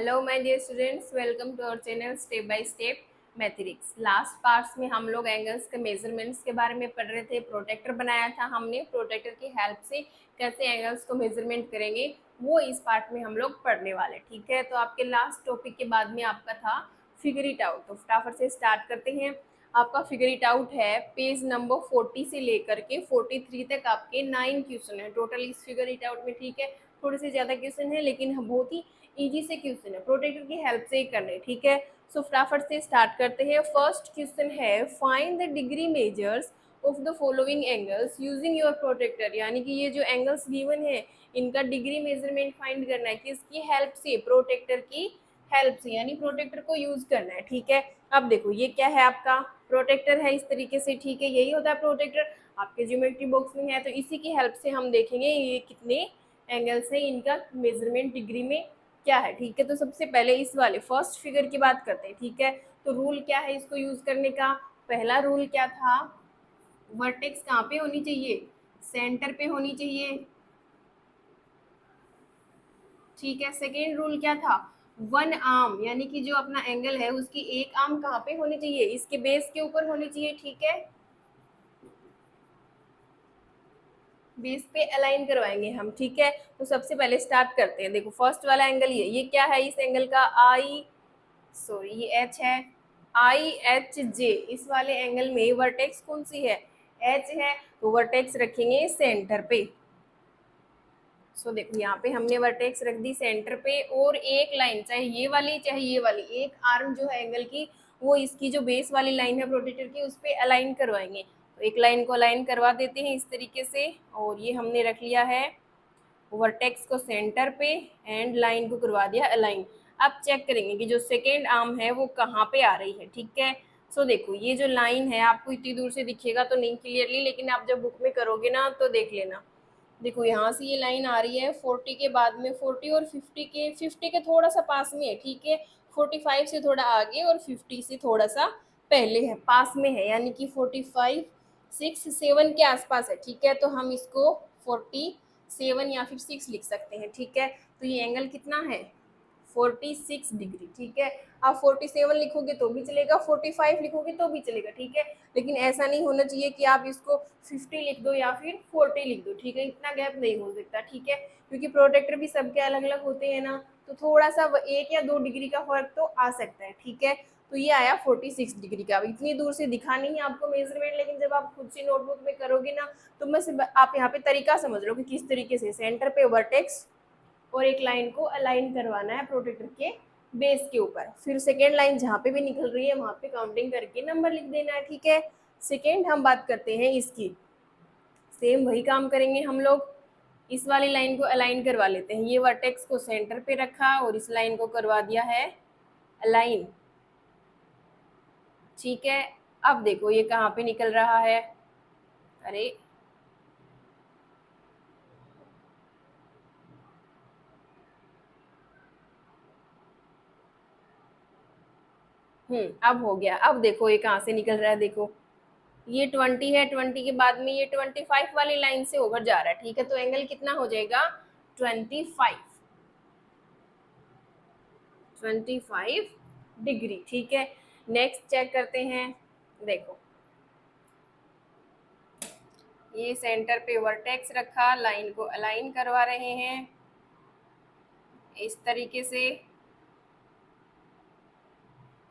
Hello my dear students, welcome to our channel step by step mathematics. Last parts में हम लोग angles के measurements के बारे में पढ़ रहे थे। प्रोटेक्टर बनाया था हमने, प्रोटेक्टर की हेल्प से कैसे एंगल्स को मेजरमेंट करेंगे वो इस पार्ट में हम लोग पढ़ने वाले। ठीक है, तो आपके लास्ट टॉपिक के बाद में आपका था फिगर इट आउट। तो फटाफट से स्टार्ट करते हैं। आपका फिगर इट आउट है पेज नंबर 40 से लेकर के 43 तक आपके 9 क्वेश्चन है टोटल इस फिगर इट आउट में। ठीक है, थोड़े से ज़्यादा क्वेश्चन है लेकिन बहुत ही इजी से क्वेश्चन है, प्रोटेक्टर की हेल्प से ही करने। ठीक है, सो फटाफट से स्टार्ट करते हैं। फर्स्ट क्वेश्चन है find the degree measures of the following angles using your protractor. यानी कि ये जो एंगल्स गिवन है इनका डिग्री मेजरमेंट फाइंड करना है किसकी हेल्प से, प्रोटेक्टर की हेल्प से, यानी प्रोटेक्टर को यूज करना है। ठीक है, अब देखो ये क्या है, आपका प्रोटेक्टर है इस तरीके से। ठीक है, यही होता है प्रोटेक्टर, आपके ज्योमेट्री बॉक्स में है। तो इसी की हेल्प से हम देखेंगे ये कितने एंगल्स है, इनका मेजरमेंट डिग्री में क्या है। ठीक है, तो सबसे पहले इस वाले फर्स्ट फिगर की बात करते हैं। ठीक है, तो रूल क्या है इसको यूज करने का। पहला रूल क्या था, वर्टेक्स कहाँ पे होनी चाहिए, सेंटर पे होनी चाहिए। ठीक है, सेकेंड रूल क्या था, वन आर्म, यानी कि जो अपना एंगल है उसकी एक आर्म कहाँ पे होनी चाहिए, इसके बेस के ऊपर होनी चाहिए। ठीक है, बेस पे अलाइन करवाएंगे हम। ठीक है, तो सबसे पहले स्टार्ट करते हैं। देखो फर्स्ट वाला एंगल ये क्या है, इस एंगल का ये एच है, आई एच जे। इस वाले एंगल में वर्टेक्स कौन सी है, एच है, तो वर्टेक्स रखेंगे सेंटर पे। सो देखो यहाँ पे हमने वर्टेक्स रख दी सेंटर पे, और एक लाइन चाहे ये वाली एक आर्म जो है एंगल की, वो इसकी जो बेस वाली लाइन है प्रोटेक्टर की उस पर अलाइन करवाएंगे। तो एक लाइन को अलाइन करवा देते हैं इस तरीके से, और ये हमने रख लिया है वर्टेक्स को सेंटर पे एंड लाइन को करवा दिया अलाइन। अब चेक करेंगे कि जो सेकेंड आर्म है वो कहाँ पे आ रही है। ठीक है, सो देखो ये जो लाइन है आपको इतनी दूर से दिखेगा तो नहीं क्लियरली, लेकिन आप जब बुक में करोगे ना तो देख लेना। देखो यहाँ से ये लाइन आ रही है 40 के बाद में, 40 और 50 के थोड़ा सा पास में है। ठीक है, 45 से थोड़ा आगे और 50 से थोड़ा सा पहले है, पास में है, यानी कि 45 6 7 के आसपास है। ठीक है, तो हम इसको 47 या फिर 6 लिख सकते हैं। ठीक है, तो ये एंगल कितना है 46 डिग्री। ठीक है, आप 47 लिखोगे तो भी चलेगा, 45 लिखोगे तो भी चलेगा। ठीक है, लेकिन ऐसा नहीं होना चाहिए कि आप इसको 50 लिख दो या फिर 40 लिख दो। ठीक है, इतना गैप नहीं हो सकता। ठीक है, क्योंकि प्रोटेक्टर भी सबके अलग अलग होते हैं ना, तो थोड़ा सा 1 या 2 डिग्री का फर्क तो आ सकता है। ठीक है, तो ये आया 46 डिग्री का। अब इतनी दूर से दिखा नहीं है आपको मेजरमेंट, लेकिन जब आप खुद से नोटबुक में करोगे ना तो मैं आप यहाँ पे तरीका समझ लो कि किस तरीके से सेंटर पे वर्टेक्स और एक लाइन को अलाइन करवाना है प्रोटेक्टर के बेस के ऊपर। फिर सेकेंड लाइन जहाँ पे भी निकल रही है वहां पे काउंटिंग करके नंबर लिख देना है। ठीक है, सेकेंड हम बात करते हैं इसकी, सेम वही काम करेंगे हम लोग। इस वाली लाइन को अलाइन करवा लेते हैं, ये वर्टेक्स को सेंटर पे रखा और इस लाइन को करवा दिया है अलाइन। ठीक है, अब देखो ये कहाँ पे निकल रहा है, अरे अब हो गया। अब देखो ये कहाँ से निकल रहा है, देखो ये 20 है, 20 के बाद में ये 25 वाली लाइन से होकर जा रहा है। ठीक है, तो एंगल कितना हो जाएगा 25 डिग्री। ठीक है, नेक्स्ट चेक करते हैं। देखो ये सेंटर पे वर्टेक्स रखा, लाइन को अलाइन करवा रहे हैं इस तरीके से,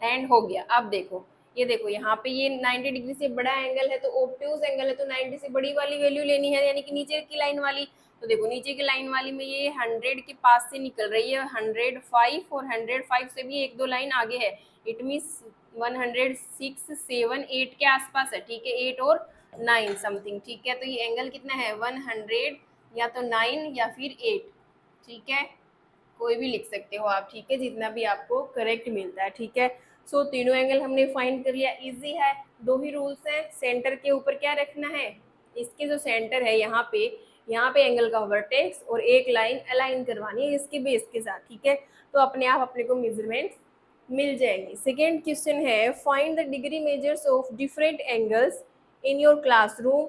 एंड हो गया। अब देखो ये देखो यहाँ पे ये 90 डिग्री से बड़ा एंगल है, तो ऑब्ट्यूज एंगल है, तो 90 से बड़ी वाली वैल्यू लेनी है, यानी कि नीचे की लाइन वाली। तो देखो नीचे की लाइन वाली में ये 100 के पास से निकल रही है, 105, और 105 से भी एक दो लाइन आगे है। इट मीन्स 106 7 8 के आसपास है। ठीक है, 8 और 9 समथिंग। ठीक है, तो ये एंगल कितना है 100 या तो 9 या फिर 8। ठीक है, कोई भी लिख सकते हो आप। ठीक है, जितना भी आपको करेक्ट मिलता है। ठीक है, सो तीनों एंगल हमने फाइंड कर लिया, इजी है। दो ही रूल्स हैं, सेंटर के ऊपर क्या रखना है, इसके जो सेंटर है यहाँ पे एंगल का वर्टेक्स और एक लाइन अलाइन करवानी है इसके बेस के साथ। ठीक है, तो अपने आप अपने को मेजरमेंट मिल जाएंगे। सेकेंड क्वेश्चन है find the degree measures of different angles in your classroom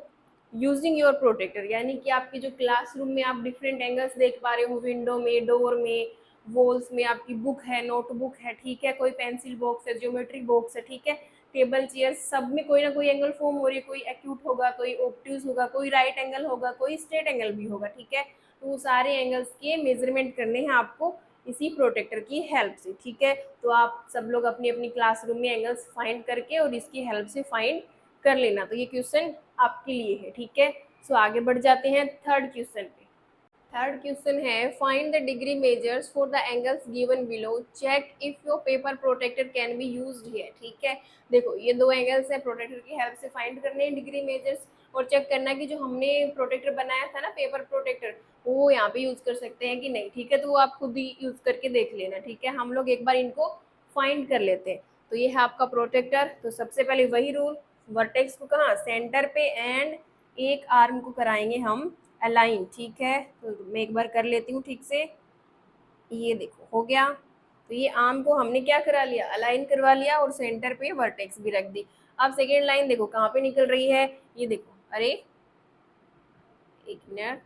using your protractor. यानी कि आपके जो क्लासरूम में आप डिफरेंट एंगल्स देख पा रहे हो, विंडो में, डोर में, वॉल्स में आपकी बुक है, नोटबुक है, ठीक है, कोई पेंसिल बॉक्स है, ज्योमेट्री बॉक्स है, ठीक है, टेबल चेयर, सब में कोई ना कोई एंगल फॉर्म हो रही है, कोई एक्यूट होगा, कोई ऑब्ट्यूज होगा, कोई राइट एंगल होगा, कोई स्ट्रेट एंगल भी होगा, ठीक है। तो वो सारे एंगल्स के मेजरमेंट करने हैं आपको इसी प्रोटेक्टर की हेल्प से, ठीक है। तो आप सब लोग अपनी अपनी क्लासरूम में एंगल्स फाइंड करके और इसकी हेल्प से फाइंड कर लेना। तो ये क्वेश्चन आपके लिए है, ठीक है। सो आगे बढ़ जाते हैं थर्ड क्वेश्चन पे। थर्ड क्वेश्चन है find the degree measures for the angles given below, check if your paper protractor can be used here, ठीक है। देखो ये दो एंगल्स है, प्रोटेक्टर की हेल्प से फाइंड करने हैं डिग्री मेजर्स और चेक करना कि जो हमने प्रोटेक्टर बनाया था ना पेपर प्रोटेक्टर, वो यहाँ पे यूज कर सकते हैं कि नहीं, ठीक है। तो वो आप खुद ही यूज करके देख लेना, ठीक है। हम लोग एक बार इनको फाइंड कर लेते हैं। तो ये है आपका प्रोटेक्टर। तो सबसे पहले वही रूल, वर्टेक्स को कहाँ, सेंटर पे, एंड एक आर्म को कराएंगे हम अलाइन, ठीक है। तो मैं एक बार कर लेती हूँ ठीक से। ये देखो हो गया। तो ये आर्म को हमने क्या करा लिया, अलाइन करवा लिया और सेंटर पे वर्टेक्स भी रख दी। अब सेकेंड लाइन देखो कहाँ पे निकल रही है, ये देखो, अरे एक मिनट,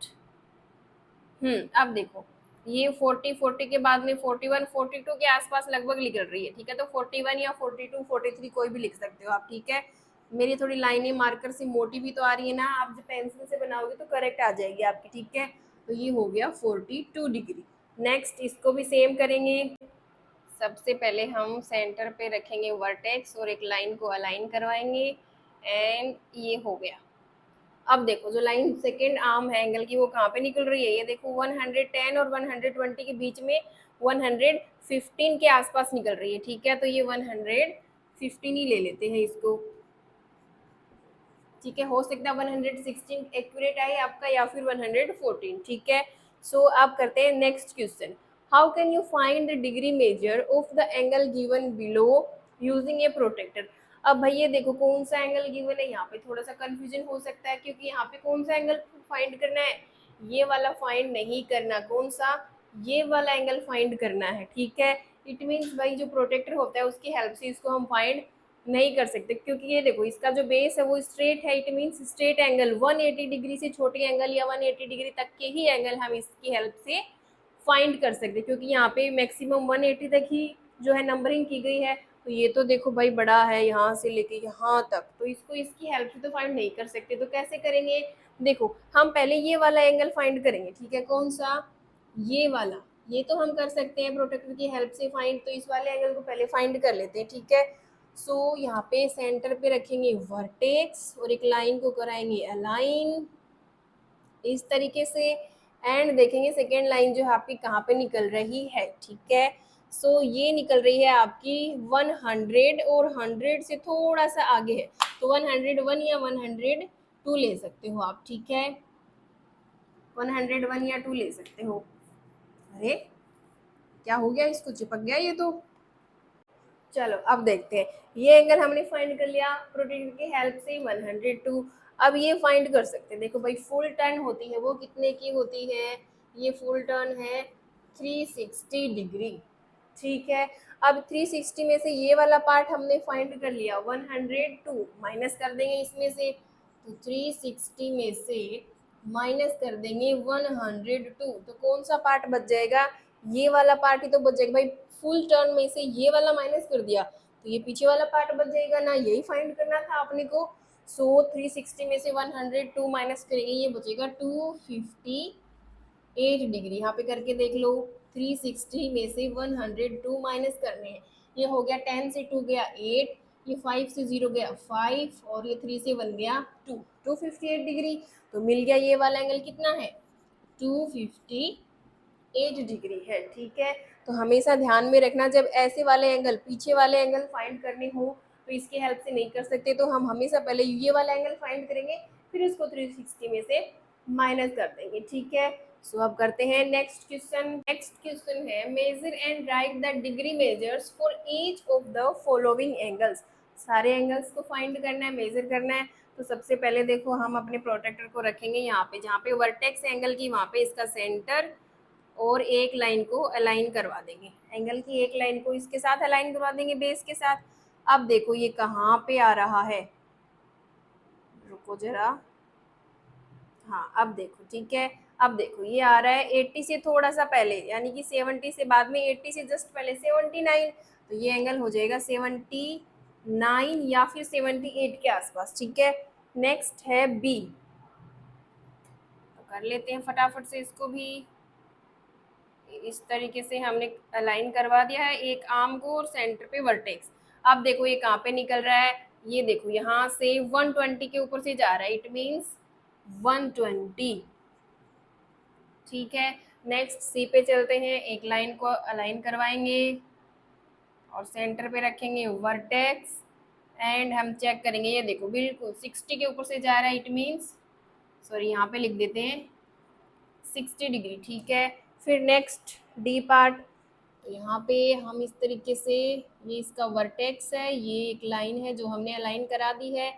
अब देखो ये 40 के बाद में 41 42 के आसपास लगभग निकल रही है, ठीक है। तो 41 या 42 43 कोई भी लिख सकते हो आप, ठीक है। मेरी थोड़ी लाइनें मार्कर से मोटी भी तो आ रही है ना, आप जब पेंसिल से बनाओगे तो करेक्ट आ जाएगी आपकी, ठीक है। तो ये हो गया 42 डिग्री। नेक्स्ट इसको भी सेम करेंगे। सबसे पहले हम सेंटर पे रखेंगे वर्टेक्स और एक लाइन को अलाइन करवाएंगे, एंड ये हो गया। अब देखो जो लाइन सेकेंड आर्म है एंगल की वो कहाँ पे निकल रही है, ये देखो 110 और 120 के बीच में 115 के आसपास निकल रही है, ठीक है। तो ये 115 ही ले लेते हैं इसको, ठीक है। हो सकता है 116 एक्यूरेट आए आपका या फिर 114, ठीक है। सो आप करते हैं next question. How can you find the degree measure of the angle given below using a protractor. अब भैया देखो कौन सा एंगल गिवन है, यहाँ पे थोड़ा सा कंफ्यूजन हो सकता है क्योंकि यहाँ पे कौन सा एंगल फाइंड करना है, ये वाला फाइंड नहीं करना, कौन सा, ये वाला एंगल फाइंड करना है, ठीक है। इट मीन्स भाई जो प्रोटेक्टर होता है उसकी हेल्प से इसको हम फाइंड नहीं कर सकते क्योंकि ये देखो इसका जो बेस है वो स्ट्रेट है, it means straight angle 180 degree से छोटे एंगल या 180 डिग्री तक के ही एंगल हम इसकी हेल्प से फाइंड कर सकते हैं क्योंकि यहाँ पे मैक्सिमम 180 तक ही जो है नंबरिंग की गई है। तो ये तो देखो भाई बड़ा है यहाँ से लेके यहाँ तक, तो इसको इसकी हेल्प से तो फाइंड नहीं कर सकते। तो कैसे करेंगे, देखो हम पहले ये वाला एंगल फाइंड करेंगे, ठीक है। कौन सा, ये वाला, ये तो हम कर सकते हैं प्रोटेक्टर की हेल्प से फाइंड। तो इस वाले एंगल को पहले फाइंड कर लेते हैं, ठीक है। सो यहाँ पे सेंटर पे रखेंगे वर्टेक्स और एक लाइन को कराएंगे अलाइन इस तरीके से, एंड देखेंगे सेकेंड लाइन जो है आपकी कहाँ पे निकल रही है, ठीक है। सो ये निकल रही है आपकी 100 और 100 से थोड़ा सा आगे है, तो 101 या 102 ले सकते हो आप, ठीक है। 101 या 2 ले सकते हो। अरे क्या हो गया, इसको चिपक गया ये तो। चलो अब देखते हैं, ये एंगल हमने फाइंड कर लिया प्रोटेक्टर की हेल्प से 102। अब ये फाइंड कर सकते हैं, देखो भाई फुल टर्न होती है वो कितने की होती है, ये फुल टर्न है 360 डिग्री, ठीक है। अब 360 में से ये वाला पार्ट हमने फाइंड कर लिया 102, माइनस कर देंगे इसमें से, तो 360 में से माइनस कर देंगे 102, तो कौन सा पार्ट बच जाएगा, ये वाला पार्ट ही तो बच जाएगा भाई। फुल टर्न में से ये वाला माइनस कर दिया तो ये पीछे वाला पार्ट बच जाएगा ना, यही फाइंड करना था अपने को। सो 360 में से 102 माइनस करेंगे, ये बचेगा 258 डिग्री। यहाँ पे करके देख लो, 360 में से 102 माइनस करने हैं, ये हो गया 10 से 2 गया 8, ये 5 से 0 गया 5 और ये 3 से 1 गया 2, 258 डिग्री। तो मिल गया ये वाला एंगल कितना है, 258 डिग्री है, ठीक है। तो हमेशा ध्यान में रखना जब ऐसे वाले एंगल, पीछे वाले एंगल फाइंड करने हो तो इसकी हेल्प से नहीं कर सकते, तो हम हमेशा पहले ये वाला एंगल फाइंड करेंगे फिर इसको 360 में से माइनस कर देंगे, ठीक है। सो अब करते हैं नेक्स्ट क्वेश्चन। नेक्स्ट क्वेश्चन है measure and write the degree measures for each of the following angles. सारे एंगल्स को फाइंड करना है, मेजर करना है। तो सबसे पहले देखो हम अपने प्रोटेक्टर को रखेंगे यहाँ पे, जहाँ पे वर्टेक्स एंगल की वहाँ पे इसका सेंटर और एक लाइन को अलाइन करवा देंगे, एंगल की एक लाइन को इसके साथ अलाइन करवा देंगे बेस के साथ। अब देखो ये कहाँ पे आ रहा है, रुको जरा, हाँ अब देखो, ठीक है। अब देखो ये आ रहा है 80 से थोड़ा सा पहले, यानी कि 70 से बाद में, 80 से जस्ट पहले 79, तो ये एंगल हो जाएगा 79 या फिर 78 के आसपास, ठीक है। नेक्स्ट है बी, तो कर लेते हैं फटाफट से इसको भी। इस तरीके से हमने अलाइन करवा दिया है एक आर्म को और सेंटर पे वर्टेक्स। अब देखो ये कहाँ पे निकल रहा है, ये देखो यहाँ से 120 के ऊपर से जा रहा है, इट मीन्स 120, ठीक है। नेक्स्ट सी पे चलते हैं, एक लाइन को अलाइन करवाएंगे और सेंटर पे रखेंगे वर्टेक्स एंड हम चेक करेंगे, ये देखो बिल्कुल 60 के ऊपर से जा रहा है, इट मीन्स, सॉरी यहाँ पे लिख देते हैं 60 डिग्री, ठीक है। फिर नेक्स्ट डी पार्ट, तो यहाँ पे हम इस तरीके से, ये इसका वर्टेक्स है, ये एक लाइन है जो हमने अलाइन करा दी है।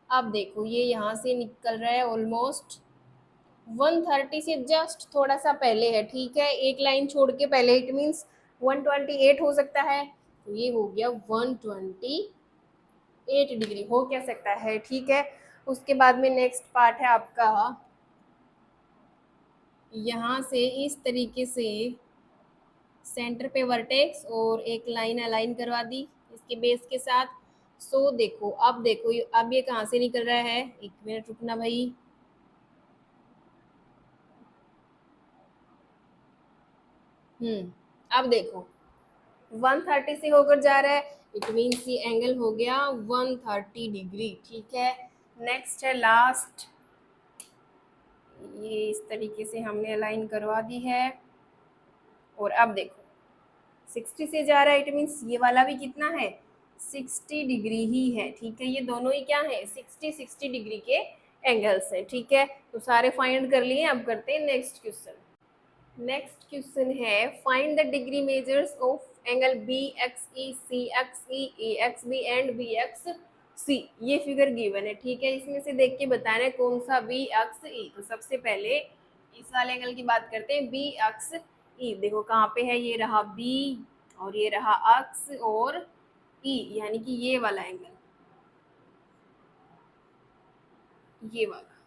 अब देखो ये यहाँ से निकल रहा है ऑलमोस्ट 130 से जस्ट थोड़ा सा पहले है, ठीक है, एक लाइन छोड़ के पहले, इट मीन्स 128 हो सकता है, तो ये हो गया 128 डिग्री हो क्या सकता है, ठीक है। उसके बाद में नेक्स्ट पार्ट है आपका, यहाँ से इस तरीके से सेंटर पे वर्टेक्स और एक लाइन अलाइन करवा दी इसके बेस के साथ। सो देखो अब देखो अब ये कहाँ से निकल रहा है, एक मिनट रुकना भाई, अब देखो 130 से होकर जा रहा है, इट मीन्स ये एंगल हो गया 130 डिग्री, ठीक है। नेक्स्ट है लास्ट, ये इस तरीके से हमने अलाइन करवा दी है और अब देखो 60 से जा रहा है, इट मीन्स ये वाला भी कितना है 60 डिग्री ही है, ठीक है। ये दोनों ही क्या है 60 डिग्री के एंगल्स हैं, ठीक है। तो सारे फाइंड कर लिए, अब करते हैं नेक्स्ट क्वेश्चन। नेक्स्ट क्वेश्चन है find the degree measures of angle B X E C X E A X B and B X C. ये फिगर गिवन है, ठीक है, इसमें से देख के बताना है कौन सा बी एक्स ई। तो सबसे पहले इस वाले एंगल की बात करते हैं, बी एक्स ई, देखो कहाँ पे है, ये रहा बी और ये रहा एक्स और ई, यानी कि ये वाला एंगल, ये वाला,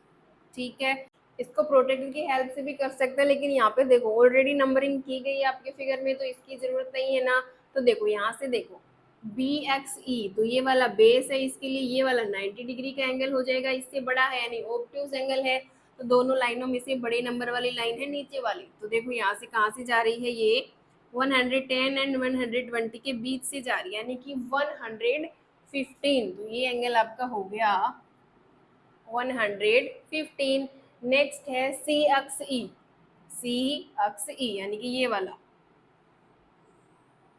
ठीक है। इसको प्रोटेक्टर की हेल्प से भी कर सकते हैं, लेकिन यहाँ पे देखो ऑलरेडी नंबरिंग की गई है आपके फिगर में, तो इसकी जरूरत नहीं है ना। तो देखो यहाँ से देखो बी एक्स ई, तो ये वाला बेस है, इसके लिए ये वाला 90 डिग्री का एंगल हो जाएगा, इससे बड़ा है यानी ऑब्ट्यूज एंगल है। तो दोनों लाइनों में से बड़े नंबर वाली लाइन है नीचे वाली, तो देखो यहाँ से कहाँ से जा रही है, ये 110 एंड 120 के बीच से जा रही है, यानी कि 115, तो ये एंगल आपका हो गया 115। नेक्स्ट है सी अक्स ई, सी अक्स ई यानी कि ये वाला,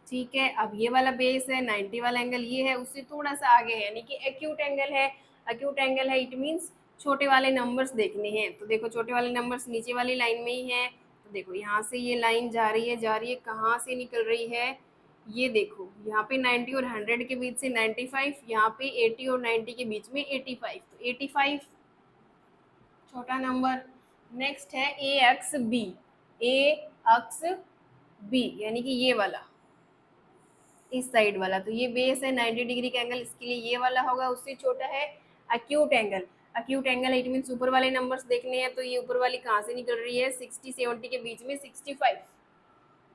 ठीक है। अब ये वाला बेस है, 90 वाला एंगल ये है, उससे थोड़ा सा आगे है, यानी कि एक्यूट एंगल है, एक्यूट एंगल है, इट मीन्स छोटे वाले नंबर्स देखने हैं। तो देखो छोटे वाले नंबर्स नीचे वाली लाइन में ही है, तो देखो यहाँ से ये लाइन जा रही है, जा रही है, कहाँ से निकल रही है, ये देखो यहाँ पे 90 और 100 के बीच से 95, यहाँ पे 80 और 90 के बीच में 85, तो 85 छोटा नंबर। नेक्स्ट है ए एक्स बी, ए एक्स बी यानी कि ये वाला, इस साइड वाला, तो ये बेस है 90 डिग्री का एंगल, इसके लिए ये वाला होगा, उससे छोटा है acute angle. Acute angle it means ऊपर वाले नंबर्स देखने हैं, तो ये ऊपर वाली कहाँ से निकल रही है 60-70 के बीच में 65,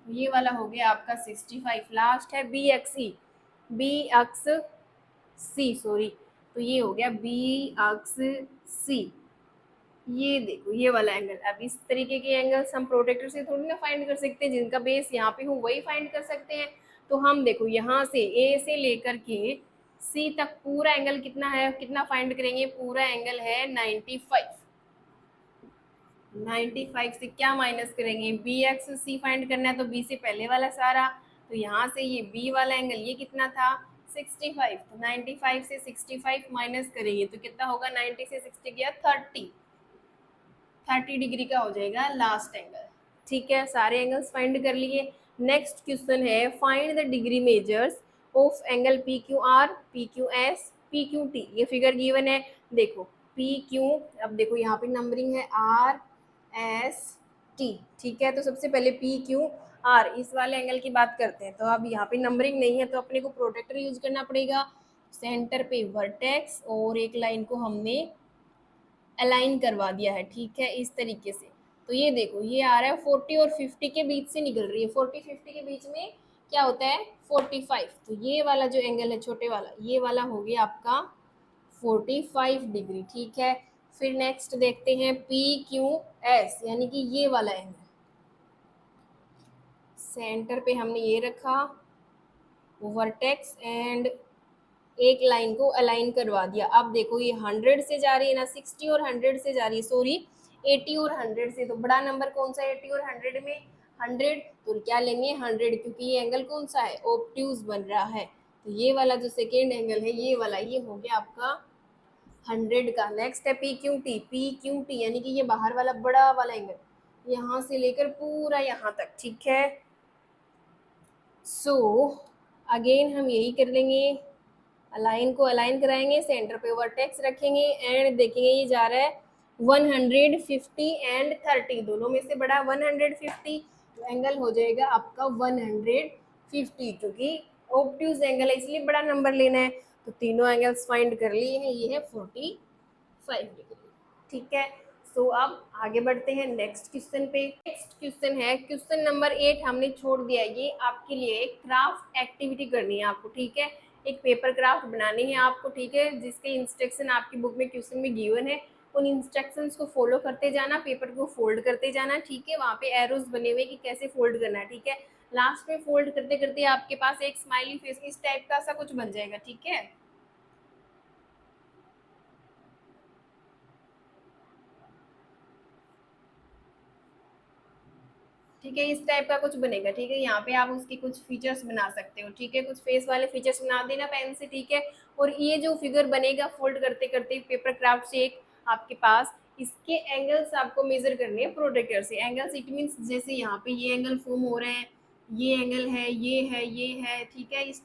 ये वाला हो गया आपका 65। लास्ट है बी एक्स सी, बी एक्स सी सॉरी, तो ये हो गया बी एक्स सी, ये देखो ये वाला एंगल। अब इस तरीके के एंगल्स हम प्रोटेक्टर से थोड़ी ना फाइंड कर सकते हैं, जिनका बेस यहाँ पे हो वही फाइंड कर सकते हैं। तो हम देखो यहाँ से ए से लेकर के सी तक पूरा एंगल कितना है, कितना फाइंड करेंगे, पूरा एंगल है 95। 95 से क्या माइनस करेंगे, बी एक्स सी फाइंड करना है, तो बी से पहले वाला सारा, तो यहाँ से ये बी वाला एंगल ये कितना था 65, तो 95 से 65 माइनस करेंगे तो कितना होगा, 90 से 60 गया 30 डिग्री का हो जाएगा लास्ट एंगल, ठीक है। सारे एंगल्स फाइंड कर लिए। नेक्स्ट क्वेश्चन है find the degree measures of angle P Q R, P Q S, P Q T. ये फिगर गिवन है, देखो पी क्यू, अब देखो यहाँ पे नंबरिंग है आर एस टी, ठीक है। तो सबसे पहले पी क्यू आर इस वाले एंगल की बात करते हैं, तो अब यहाँ पे नंबरिंग नहीं है, तो अपने को प्रोटेक्टर यूज करना पड़ेगा। सेंटर पे वर्टेक्स और एक लाइन को हमने अलाइन करवा दिया है, ठीक है, इस तरीके से। तो ये देखो ये आ रहा है 40 और 50 के बीच से निकल रही है, 40-50 के बीच में क्या होता है 45। तो ये वाला जो एंगल है छोटे वाला, ये वाला हो गया आपका 45 डिग्री, ठीक है। फिर नेक्स्ट देखते हैं पी क्यू एस, यानी कि ये वाला एंगल, सेंटर पे हमने ये रखा वर्टेक्स एंड एक लाइन को अलाइन करवा दिया। अब देखो ये 100 से जा रही है ना, 60 और 100 से जा रही है, सॉरी 80 और 100 से। तो बड़ा नंबर कौन सा है 80 और 100 में, 100। तो क्या लेंगे 100, क्योंकि ये एंगल कौन सा है ऑब्ट्यूज बन रहा है। तो ये वाला जो सेकेंड एंगल है ये वाला, ये हो गया आपका 100 का। नेक्स्ट है P Q T, P Q T यानी कि ये बाहर वाला बड़ा वाला एंगल, यहाँ से लेकर पूरा यहाँ तक, ठीक है। सो अगेन हम यही कर लेंगे, अलाइन को अलाइन कराएंगे, सेंटर पे वर्टेक्स रखेंगे एंड देखेंगे ये जा रहा है 150 एंड 30, दोनों में से बड़ा 150। तो एंगल हो जाएगा आपका 150, क्योंकि ऑब्ट्यूज एंगल है इसलिए बड़ा नंबर लेना है। तो तीनों एंगल्स फाइंड कर लिए हैं, ये है 45 डिग्री, ठीक है। सो अब आगे बढ़ते हैं नेक्स्ट क्वेश्चन पे। नेक्स्ट क्वेश्चन है क्वेश्चन नंबर 8, हमने छोड़ दिया। ये आपके लिए एक क्राफ्ट एक्टिविटी करनी है आपको, ठीक है। एक पेपर क्राफ्ट बनानी है आपको, ठीक है, जिसके इंस्ट्रक्शन आपकी बुक में क्वेश्चन में गिवन है। उन इंस्ट्रक्शंस को फॉलो करते जाना, पेपर को फोल्ड करते जाना, ठीक है। वहाँ पे एरोज बने हुए कि कैसे फोल्ड करना है, ठीक है। लास्ट में फोल्ड करते करते आपके पास एक स्माइली फेस इस टाइप का सा कुछ बन जाएगा, ठीक है। ठीक है, इस टाइप का कुछ बनेगा, ठीक है। यहाँ पे आप उसके कुछ फीचर्स बना सकते हो, ठीक है, कुछ फेस वाले फीचर्स बना देना पेन से, ठीक है। और ये जो फिगर बनेगा फोल्ड करते करते पेपर क्राफ्ट से एक आपके पास, इसके एंगल्स आपको मेजर करने हैं प्रोटेक्टर से। एंगल्स इट मीन्स जैसे यहाँ पे ये एंगल फॉर्म हो रहे हैं, ये एंगल है, ये है, ये है, ठीक है। इस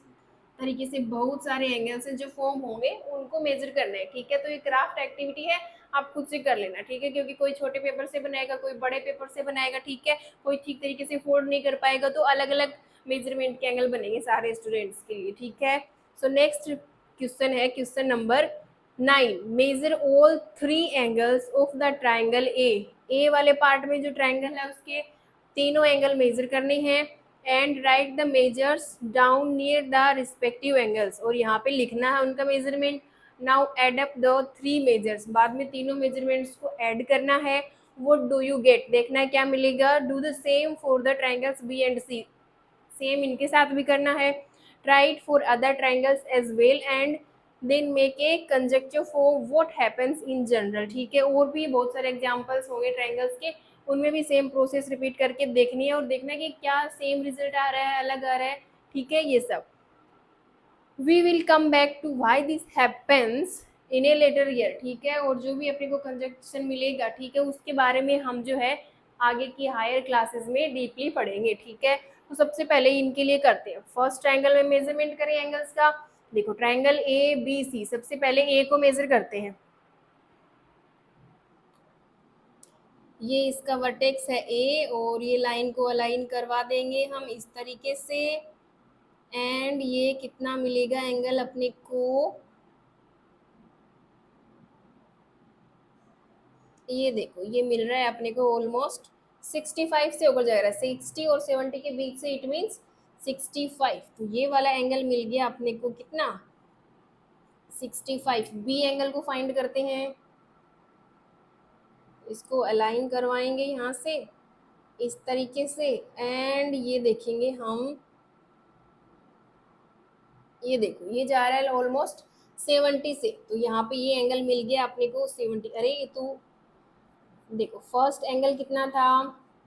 तरीके से बहुत सारे एंगल्स हैं जो फॉर्म होंगे, उनको मेजर करना है, ठीक है। तो ये क्राफ्ट एक्टिविटी है, आप खुद से कर लेना, ठीक है, क्योंकि कोई छोटे पेपर से बनाएगा, कोई बड़े पेपर से बनाएगा, ठीक है। कोई ठीक तरीके से फोल्ड नहीं कर पाएगा, तो अलग अलग मेजरमेंट के एंगल बनेंगे सारे स्टूडेंट्स के लिए, ठीक है। सो नेक्स्ट क्वेश्चन है question number 9, measure all 3 angles of the triangle A वाले पार्ट में जो ट्राइंगल है उसके तीनों एंगल मेजर करने हैं and write the measures down near the respective angles, और यहाँ पे लिखना है उनका measurement. Now add up the 3 measures, बाद में तीनों मेजरमेंट्स को ऐड करना है। व्हाट डू यू गेट, देखना है क्या मिलेगा। Do the same for the triangles B and C, same इनके साथ भी करना है। Try it for other triangles as well and then make a conjecture for what happens in general, ठीक है। और भी बहुत सारे एग्जांपल्स होंगे ट्राइंगल्स के, उनमें भी सेम प्रोसेस रिपीट करके देखनी है और देखना है कि क्या सेम रिजल्ट आ रहा है, अलग आ रहा है, ठीक है। ये सब we will come back to why this happens in a later year, ठीक है। और जो भी अपने को कंजक्शन मिलेगा, ठीक है, उसके बारे में हम जो है आगे की हायर क्लासेस में डीपली पढ़ेंगे, ठीक है। तो सबसे पहले इनके लिए करते हैं, फर्स्ट ट्राइंगल में मेजरमेंट करें एंगल्स का। देखो ट्राइंगल ए बी सी, सबसे पहले ए को मेजर करते हैं। ये इसका वर्टेक्स है ए और ये लाइन को अलाइन करवा देंगे हम इस तरीके से एंड ये कितना मिलेगा एंगल अपने को, ये देखो ये मिल रहा है अपने को ऑलमोस्ट 65 से ऊपर जा रहा है, 60 और 70 के बीच से, इट मीन्स 65। तो ये वाला एंगल मिल गया अपने को कितना 65। बी एंगल को फाइंड करते हैं, इसको अलाइन करवाएंगे यहाँ से इस तरीके से एंड ये देखेंगे हम, ये देखो ये जा रहा है ऑलमोस्ट 70 से। तो यहाँ पे ये एंगल मिल गया अपने को 70। अरे ये तो देखो फर्स्ट एंगल कितना था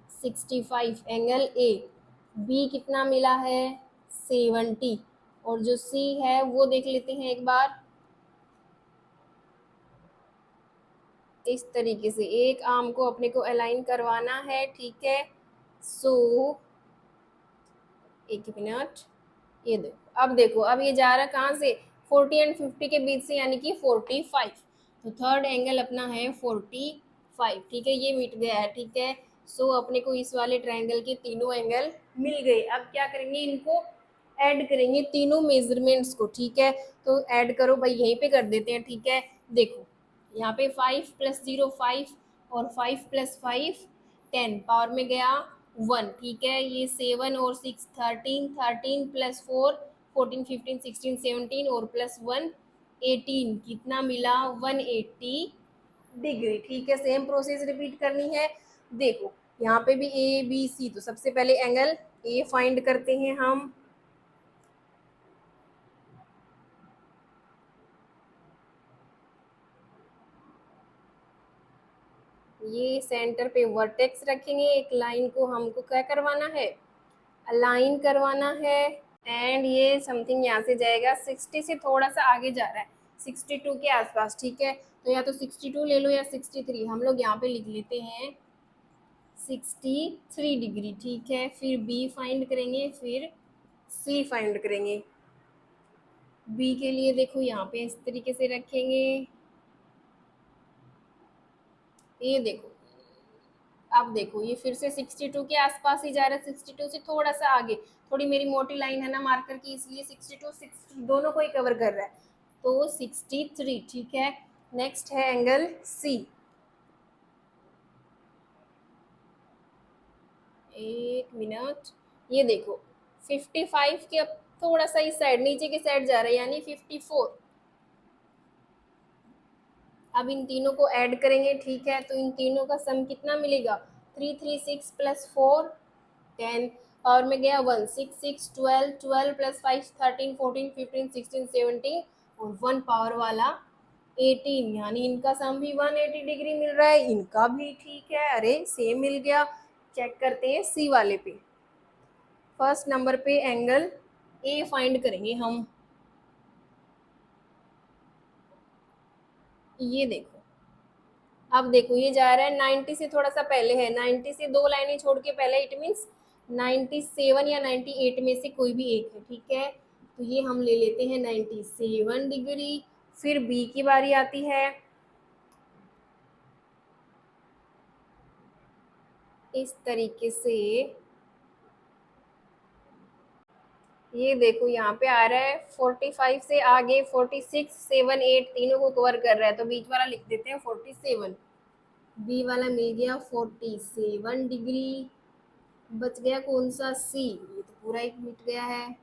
65 एंगल ए, बी कितना मिला है 70, और जो सी है वो देख लेते हैं एक बार इस तरीके से, एक आर्म को अपने को अलाइन करवाना है, ठीक है। सो एक मिनट, ये देखो अब देखो अब ये जा रहा है कहाँ से 40 एंड 50 के बीच से, यानी कि 45। तो थर्ड एंगल अपना है 45, ठीक है, ये मिट गया है, ठीक है। सो अपने को इस वाले ट्रायंगल के तीनों एंगल मिल गए। अब क्या करेंगे, इनको ऐड करेंगे तीनों मेजरमेंट्स को, ठीक है। तो ऐड करो भाई, यहीं पे कर देते हैं, ठीक है। देखो यहाँ पे 5 + 0 5 और 5 + 5 10 पावर में गया 1, ठीक है। ये 7 और 6 13, 13 प्लस 4 14 15 16 17 और प्लस 1 18, कितना मिला 180 डिग्री, ठीक है। सेम प्रोसेस रिपीट करनी है। देखो यहाँ पे भी ए बी सी, तो सबसे पहले एंगल ए फाइंड करते हैं हम। ये सेंटर पे वर्टेक्स रखेंगे, एक लाइन को हमको क्या करवाना है, अलाइन करवाना है। एंड ये समथिंग यहाँ से जाएगा 60 से थोड़ा सा आगे जा रहा है, 62 के आसपास, ठीक है। तो या तो 62 ले लो या 63, हम लोग यहाँ पे लिख लेते हैं 63 डिग्री, ठीक है। फिर बी फाइंड करेंगे, फिर सी फाइंड करेंगे। बी के लिए देखो यहाँ पे इस तरीके से रखेंगे, ये देखो, अब देखो ये फिर से 62 के आसपास ही जा रहा है, 62 से थोड़ा सा आगे, थोड़ी मेरी मोटी लाइन है ना मार्कर की, इसलिए 62 60 दोनों को ही कवर कर रहा है, तो 63, ठीक है। नेक्स्ट है एंगल सी, एक मिनट, ये देखो 55 के अब थोड़ा सा इस साइड नीचे की साइड जा रहा है, यानी 54। अब इन तीनों को ऐड करेंगे, ठीक है। तो इन तीनों का सम कितना मिलेगा, 3 3 6 प्लस 4 10, और में गया 1 6 6 12 12 प्लस 5 13 14 15 16 17 और 1 पावर वाला 18, यानी इनका सम भी 180 डिग्री मिल रहा है, इनका भी, ठीक है। अरे सेम मिल गया। चेक करते हैं सी वाले पे। फर्स्ट नंबर पे एंगल ए फाइंड करेंगे हम। ये देखो, अब देखो ये जा रहा है 90 से थोड़ा सा पहले है, 90 से 2 लाइनें छोड़ के पहले, इट मीन्स 97 या 98 में से कोई भी एक है, ठीक है। तो ये हम ले लेते हैं 97 डिग्री। फिर बी की बारी आती है, इस तरीके से, ये देखो यहाँ पे आ रहा है 45 से आगे 46 7 8 तीनों को कवर कर रहा है, तो बीच वाला लिख देते हैं 47। बी वाला मिल गया 47 डिग्री। बच गया कौन सा, सी, ये तो पूरा एक मिट गया है।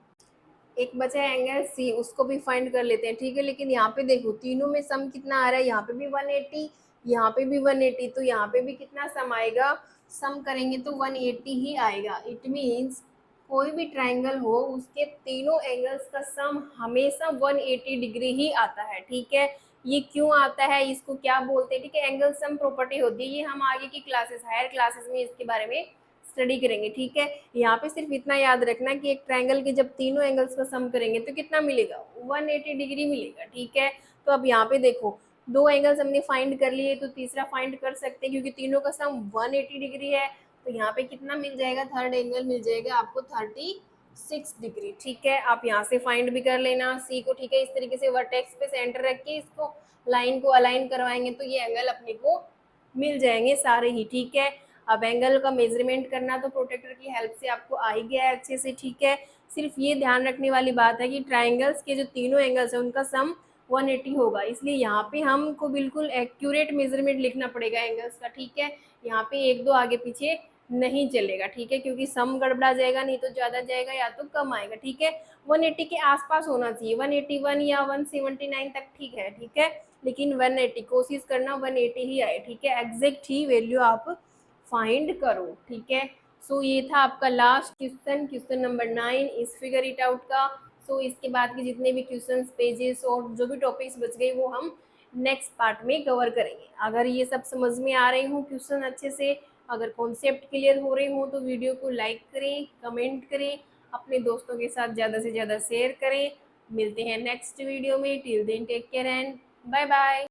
एक बचा है एंगल सी, उसको भी फाइंड कर लेते हैं, ठीक है। लेकिन यहाँ पे देखो तीनों में सम कितना आ रहा है, यहाँ पे भी 180, यहाँ पे भी 180, तो यहाँ पे भी कितना सम आएगा, सम करेंगे तो 180 ही आएगा। इट मीन्स कोई भी ट्राइंगल हो उसके तीनों एंगल्स का सम हमेशा 180 डिग्री ही आता है, ठीक है। ये क्यों आता है, इसको क्या बोलते हैं, ठीक है। एंगल सम प्रॉपर्टी होती है, ये हम आगे की क्लासेस, हायर क्लासेस में इसके बारे में स्टडी करेंगे, ठीक है। यहाँ पे सिर्फ इतना याद रखना कि एक ट्रायंगल के जब तीनों एंगल्स का सम करेंगे तो कितना मिलेगा, 180 डिग्री मिलेगा, ठीक है। तो अब यहाँ पे देखो दो एंगल्स हमने फाइंड कर लिए, तो तीसरा फाइंड कर सकते हैं क्योंकि तीनों का सम 180 डिग्री है। तो यहाँ पे कितना मिल जाएगा, थर्ड एंगल मिल जाएगा आपको 36 डिग्री, ठीक है। आप यहाँ से फाइंड भी कर लेना सी को, ठीक है। इस तरीके से वर्टेक्स पे सेंटर रख के इसको लाइन को अलाइन करवाएंगे तो ये एंगल अपने को मिल जाएंगे सारे ही, ठीक है। अब एंगल का मेजरमेंट करना तो प्रोटेक्टर की हेल्प से आपको आ ही गया है अच्छे से, ठीक है। सिर्फ ये ध्यान रखने वाली बात है कि ट्राइंगल्स के जो तीनों एंगल्स हैं उनका सम 180 होगा, इसलिए यहाँ पे हमको बिल्कुल एक्यूरेट मेजरमेंट लिखना पड़ेगा एंगल्स का, ठीक है। यहाँ पे एक दो आगे पीछे नहीं चलेगा, ठीक है, क्योंकि सम गड़बड़ा जाएगा, नहीं तो ज़्यादा जाएगा या तो कम आएगा, ठीक है। 180 के आसपास होना चाहिए, 181 या 179 तक ठीक है, ठीक है। लेकिन 180 कोशिश करना 180 ही आए, ठीक है। एग्जैक्ट ही वैल्यू आप फाइंड करो, ठीक है। सो ये था आपका लास्ट क्वेश्चन, क्वेश्चन नंबर 9 इस फिगर इट आउट का। सो इसके बाद के जितने भी क्वेश्चन, पेजेस और जो भी टॉपिक्स बच गए वो हम नेक्स्ट पार्ट में कवर करेंगे। अगर ये सब समझ में आ रहे हो क्वेश्चन अच्छे से, अगर कॉन्सेप्ट क्लियर हो रहे हो, तो वीडियो को लाइक करें, कमेंट करें, अपने दोस्तों के साथ ज़्यादा से ज़्यादा शेयर करें। मिलते हैं नेक्स्ट वीडियो में, till then take care and bye bye.